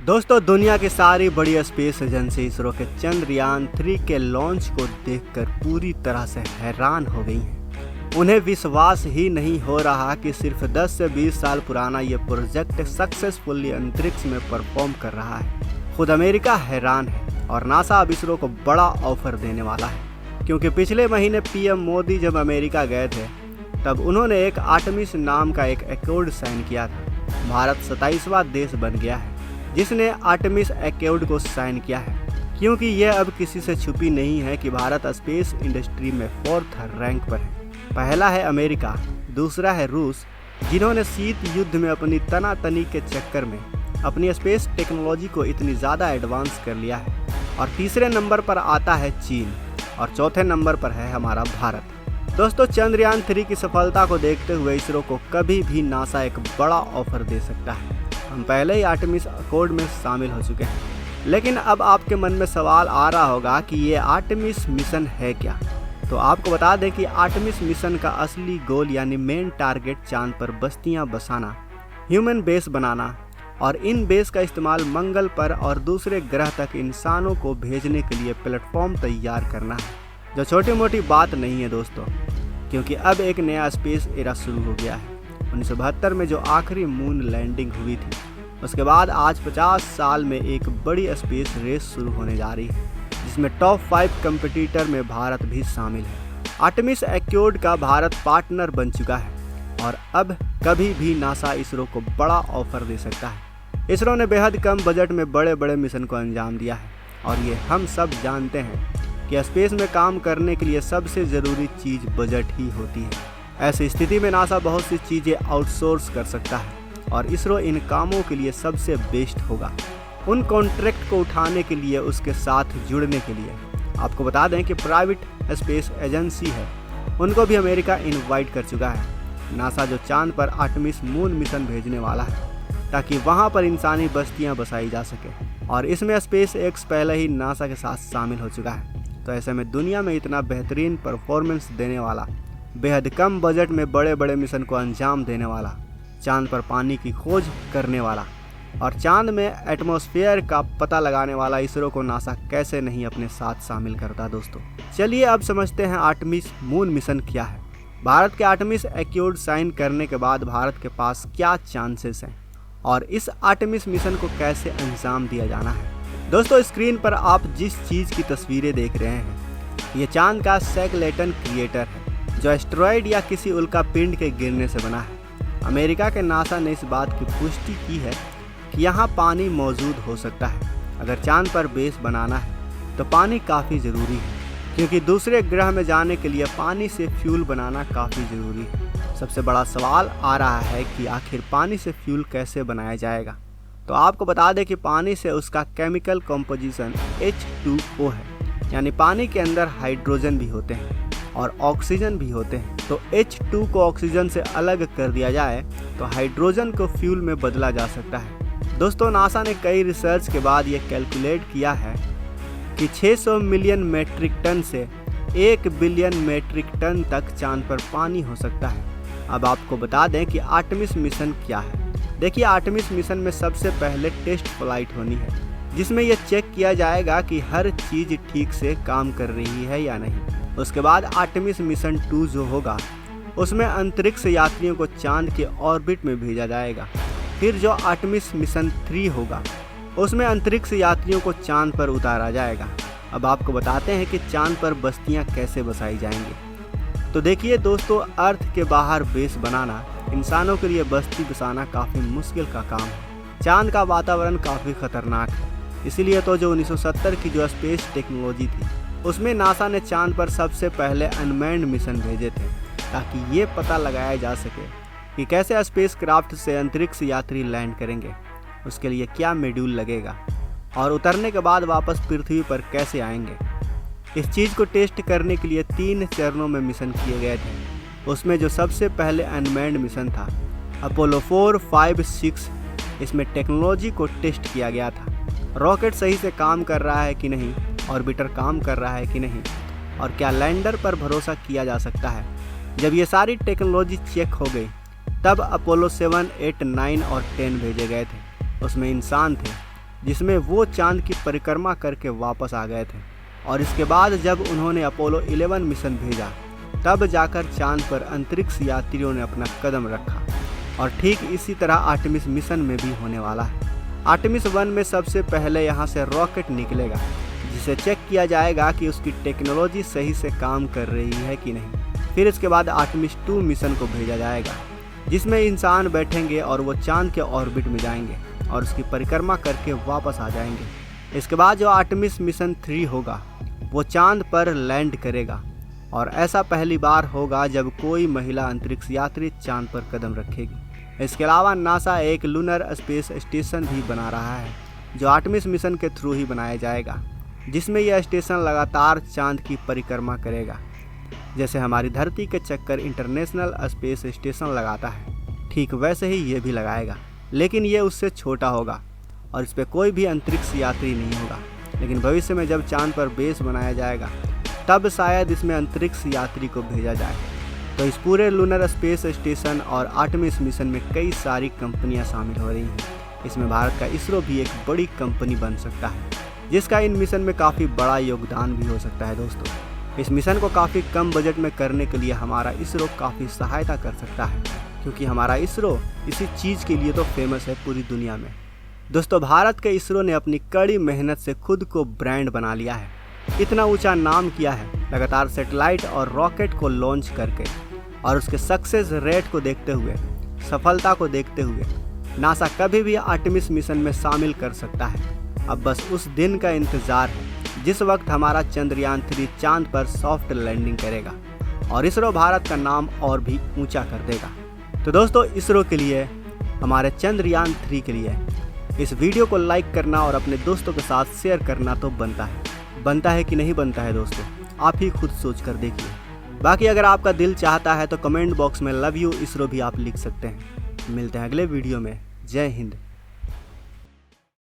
दोस्तों, दुनिया की सारी बड़ी स्पेस एजेंसी इसरो के चंद्रयान-3 के लॉन्च को देखकर पूरी तरह से हैरान हो गई हैं। उन्हें विश्वास ही नहीं हो रहा कि सिर्फ 10 से 20 साल पुराना ये प्रोजेक्ट सक्सेसफुली अंतरिक्ष में परफॉर्म कर रहा है। खुद अमेरिका हैरान है और नासा अब इसरो को बड़ा ऑफर देने वाला है, क्योंकि पिछले महीने पीएम मोदी जब अमेरिका गए थे तब उन्होंने एक आर्टेमिस नाम का एक एकॉर्ड साइन किया था। भारत 27वां देश बन गया है जिसने आर्टेमिस एकॉर्ड को साइन किया है, क्योंकि यह अब किसी से छुपी नहीं है कि भारत स्पेस इंडस्ट्री में 4th रैंक पर है। पहला है अमेरिका, दूसरा है रूस, जिन्होंने शीत युद्ध में अपनी तनातनी के चक्कर में अपनी स्पेस टेक्नोलॉजी को इतनी ज़्यादा एडवांस कर लिया है, और तीसरे नंबर पर आता है चीन और चौथे नंबर पर है हमारा भारत। दोस्तों, चंद्रयान-3 की सफलता को देखते हुए इसरो को कभी भी नासा एक बड़ा ऑफर दे सकता है। हम पहले ही आर्टेमिस एकॉर्ड में शामिल हो चुके हैं, लेकिन अब आपके मन में सवाल आ रहा होगा कि ये आर्टेमिस मिशन है क्या। तो आपको बता दें कि आर्टेमिस मिशन का असली गोल यानी मेन टारगेट चांद पर बस्तियां बसाना, ह्यूमन बेस बनाना और इन बेस का इस्तेमाल मंगल पर और दूसरे ग्रह तक इंसानों को भेजने के लिए प्लेटफॉर्म तैयार करना है, जो छोटी मोटी बात नहीं है दोस्तों, क्योंकि अब एक नया स्पेस एरा शुरू हो गया है। 1972 में जो आखिरी मून लैंडिंग हुई थी, उसके बाद आज 50 साल में एक बड़ी स्पेस रेस शुरू होने जा रही है, जिसमें टॉप 5 कंपटीटर में भारत भी शामिल है। आर्टेमिस एकॉर्ड का भारत पार्टनर बन चुका है और अब कभी भी नासा इसरो को बड़ा ऑफर दे सकता है। इसरो ने बेहद कम बजट में बड़े बड़े मिशन को अंजाम दिया है, और ये हम सब जानते हैं कि स्पेस में काम करने के लिए सबसे ज़रूरी चीज़ बजट ही होती है। ऐसी स्थिति में नासा बहुत सी चीज़ें आउटसोर्स कर सकता है और इसरो इन कामों के लिए सबसे बेस्ट होगा। उन कॉन्ट्रैक्ट को उठाने के लिए, उसके साथ जुड़ने के लिए आपको बता दें कि प्राइवेट स्पेस एजेंसी है, उनको भी अमेरिका इनवाइट कर चुका है। नासा जो चांद पर आर्टेमिस मून मिशन भेजने वाला है ताकि वहां पर इंसानी बस्तियां बसाई जा सके, और इसमें स्पेस एक्स पहले ही नासा के साथ शामिल हो चुका है। तो ऐसे में दुनिया में इतना बेहतरीन परफॉर्मेंस देने वाला, बेहद कम बजट में बड़े बड़े मिशन को अंजाम देने वाला, चांद पर पानी की खोज करने वाला और चांद में एटमॉस्फेयर का पता लगाने वाला इसरो को नासा कैसे नहीं अपने साथ शामिल करता। दोस्तों, चलिए अब समझते हैं आर्टेमिस मून मिशन क्या है। भारत के आर्टेमिस एकॉर्ड साइन करने के बाद भारत के पास क्या चांसेस हैं और इस आर्टेमिस मिशन को कैसे अंजाम दिया जाना है। दोस्तों, स्क्रीन पर आप जिस चीज़ की तस्वीरें देख रहे हैं, ये चांद का स्केलेटन क्रिएटर है, जो एस्टेरॉयड या किसी उल्का पिंड के गिरने से बना है। अमेरिका के नासा ने इस बात की पुष्टि की है कि यहाँ पानी मौजूद हो सकता है। अगर चांद पर बेस बनाना है तो पानी काफ़ी ज़रूरी है, क्योंकि दूसरे ग्रह में जाने के लिए पानी से फ्यूल बनाना काफ़ी ज़रूरी है। सबसे बड़ा सवाल आ रहा है कि आखिर पानी से फ्यूल कैसे बनाया जाएगा। तो आपको बता दें कि पानी से उसका केमिकल कॉम्पोजिशन H2O है, यानी पानी के अंदर हाइड्रोजन भी होते हैं और ऑक्सीजन भी होते हैं। तो H2 को ऑक्सीजन से अलग कर दिया जाए तो हाइड्रोजन को फ्यूल में बदला जा सकता है। दोस्तों, नासा ने कई रिसर्च के बाद ये कैलकुलेट किया है कि 600 मिलियन मेट्रिक टन से 1 बिलियन मेट्रिक टन तक चांद पर पानी हो सकता है। अब आपको बता दें कि आर्टेमिस मिशन क्या है। देखिए, आर्टेमिस मिशन में सबसे पहले टेस्ट फ्लाइट होनी है, जिसमें यह चेक किया जाएगा कि हर चीज़ ठीक से काम कर रही है या नहीं। उसके बाद आर्टेमिस मिशन 2 जो होगा, उसमें अंतरिक्ष यात्रियों को चांद के ऑर्बिट में भेजा जाएगा। फिर जो आर्टेमिस मिशन 3 होगा, उसमें अंतरिक्ष यात्रियों को चांद पर उतारा जाएगा। अब आपको बताते हैं कि चांद पर बस्तियां कैसे बसाई जाएंगी। तो देखिए दोस्तों, अर्थ के बाहर बेस बनाना, इंसानों के लिए बस्ती बसाना काफ़ी मुश्किल का काम है। चांद का वातावरण काफ़ी खतरनाक है, इसीलिए तो जो 1970 की जो स्पेस टेक्नोलॉजी थी, उसमें नासा ने चांद पर सबसे पहले अनमैन्ड मिशन भेजे थे, ताकि ये पता लगाया जा सके कि कैसे स्पेस क्राफ्ट से अंतरिक्ष यात्री लैंड करेंगे, उसके लिए क्या मॉड्यूल लगेगा और उतरने के बाद वापस पृथ्वी पर कैसे आएंगे। इस चीज़ को टेस्ट करने के लिए 3 चरणों में मिशन किए गए थे। उसमें जो सबसे पहले अनमैन्ड मिशन था, अपोलो 4, 5, 6, इसमें टेक्नोलॉजी को टेस्ट किया गया था। रॉकेट सही से काम कर रहा है कि नहीं, ऑर्बिटर काम कर रहा है कि नहीं, और क्या लैंडर पर भरोसा किया जा सकता है। जब ये सारी टेक्नोलॉजी चेक हो गई, तब अपोलो 7, 8, 9 और 10 भेजे गए थे। उसमें इंसान थे जिसमें वो चांद की परिक्रमा करके वापस आ गए थे। और इसके बाद जब उन्होंने अपोलो 11 मिशन भेजा तब जाकर चांद पर अंतरिक्ष यात्रियों ने अपना कदम रखा। और ठीक इसी तरह आर्टेमिस मिशन में भी होने वाला है। आर्टेमिस 1 में सबसे पहले यहाँ से रॉकेट निकलेगा जिसे चेक किया जाएगा कि उसकी टेक्नोलॉजी सही से काम कर रही है कि नहीं। फिर इसके बाद आर्टेमिस 2 मिशन को भेजा जाएगा जिसमें इंसान बैठेंगे और वो चांद के ऑर्बिट में जाएंगे और उसकी परिक्रमा करके वापस आ जाएंगे। इसके बाद जो आर्टेमिस मिशन 3 होगा वो चांद पर लैंड करेगा और ऐसा पहली बार होगा जब कोई महिला अंतरिक्ष यात्री चांद पर कदम रखेगी। इसके अलावा नासा एक लूनर स्पेस स्टेशन भी बना रहा है जो आर्टेमिस मिशन के थ्रू ही बनाया जाएगा, जिसमें यह स्टेशन लगातार चांद की परिक्रमा करेगा। जैसे हमारी धरती के चक्कर इंटरनेशनल स्पेस स्टेशन लगाता है, ठीक वैसे ही ये भी लगाएगा, लेकिन ये उससे छोटा होगा और इस पर कोई भी अंतरिक्ष यात्री नहीं होगा। लेकिन भविष्य में जब चांद पर बेस बनाया जाएगा तब शायद इसमें अंतरिक्ष यात्री को भेजा जाए। तो इस पूरे लूनर स्पेस स्टेशन और आर्टेमिस मिशन में कई सारी कंपनियां शामिल हो रही हैं। इसमें भारत का इसरो भी एक बड़ी कंपनी बन सकता है, जिसका इन मिशन में काफ़ी बड़ा योगदान भी हो सकता है। दोस्तों, इस मिशन को काफ़ी कम बजट में करने के लिए हमारा इसरो काफ़ी सहायता कर सकता है, क्योंकि हमारा इसरो इसी चीज़ के लिए तो फेमस है पूरी दुनिया में। दोस्तों, भारत के इसरो ने अपनी कड़ी मेहनत से खुद को ब्रांड बना लिया है, इतना ऊंचा नाम किया है लगातार सैटेलाइट और रॉकेट को लॉन्च करके। और उसके सक्सेस रेट को देखते हुए, सफलता को देखते हुए नासा कभी भी आर्टेमिस मिशन में शामिल कर सकता है। अब बस उस दिन का इंतज़ार है जिस वक्त हमारा चंद्रयान 3 चांद पर सॉफ्ट लैंडिंग करेगा और इसरो भारत का नाम और भी ऊंचा कर देगा। तो दोस्तों, इसरो के लिए, हमारे चंद्रयान 3 के लिए इस वीडियो को लाइक करना और अपने दोस्तों के साथ शेयर करना तो बनता है कि नहीं बनता है दोस्तों, आप ही खुद सोच कर देखिए। बाकी अगर आपका दिल चाहता है तो कमेंट बॉक्स में लव यू इसरो भी आप लिख सकते हैं। मिलते हैं अगले वीडियो में। जय हिंद।